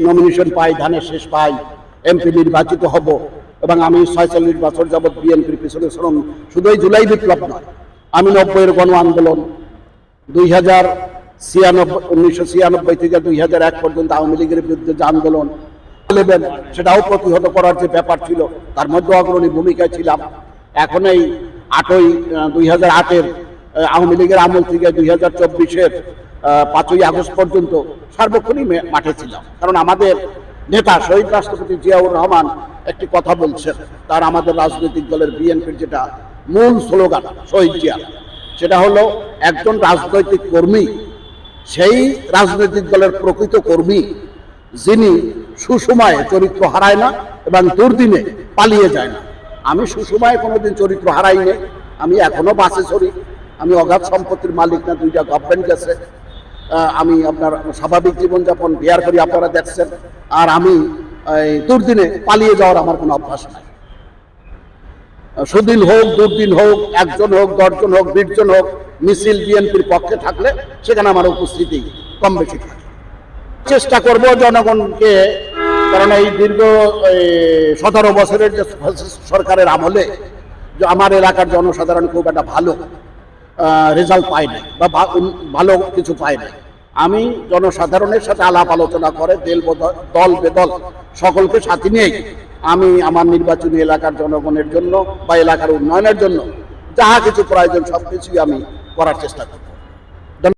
Nomination পাই, ধানের শেষ পাই, MP নির্বাচিত হব এবং আমি ৪৬ বছর যাবৎ বিএনপির পিছনে শ্রম, শুধুই জুলাই বিপ্লব নয়, আমি ৯০-এর গণ আন্দোলন, ১৯৯৬ থেকে ২০০১ পর্যন্ত আওয়ামী লীগের বিরুদ্ধে যে আন্দোলন সেটাও প্রতিহত করার যে ব্যাপার ছিল তার মধ্যে অগ্রণী ভূমিকায় ছিলাম। এখন এই ২০০৮-এর আওয়ামী লীগের আমল থেকে ২০২৪-এর ৫ই আগস্ট পর্যন্ত সার্বক্ষণিক মাঠে ছিলাম। কারণ আমাদের নেতা শহীদ রাষ্ট্রপতি জিয়াউর রহমান একটি কথা বলছেন, তার আমাদের রাজনৈতিক দলের বিএনপির যেটা মূল স্লোগান শহীদ জিয়া, সেটা হলো একজন রাজনৈতিক কর্মী সেই রাজনৈতিক দলের প্রকৃত কর্মী যিনি সুসময়ে চরিত্র হারায় না এবং দুর্দিনে পালিয়ে যায় না। আমি সুসময়ে কোনোদিন চরিত্র হারাইনি, আমি এখনো বাসে চড়ি, আমি অগাধ সম্পত্তির মালিক না, 2টা গভর্নমেন্ট গেছে, আমি আপনার স্বাভাবিক জীবনযাপন বিহার করি, আপনারা দেখছেন। আর আমি দুর্দিনে পালিয়ে যাওয়ার আমার কোনো অভ্যাস নাই। সুদিন হোক, দুর্দিন হোক, 1 জন হোক, 10 জন হোক, 20 জন হোক, মিছিল বিএনপির পক্ষে থাকলে সেখানে আমার উপস্থিতি কম বেশি থাকে। চেষ্টা করব জনগণকে, কারণ এই দীর্ঘ 17 বছরের যে সরকারের আমলে আমার এলাকার জনসাধারণ খুব একটা ভালো রেজাল্ট পায় নাই বা ভালো কিছু পায় নাই। আমি জনসাধারণের সাথে আলাপ আলোচনা করে দল বেদল সকলকে সাথে নিয়েই আমি আমার নির্বাচনী এলাকার জনগণের জন্য বা এলাকার উন্নয়নের জন্য যাহা কিছু প্রয়োজন সবকিছুই আমি করার চেষ্টা করি।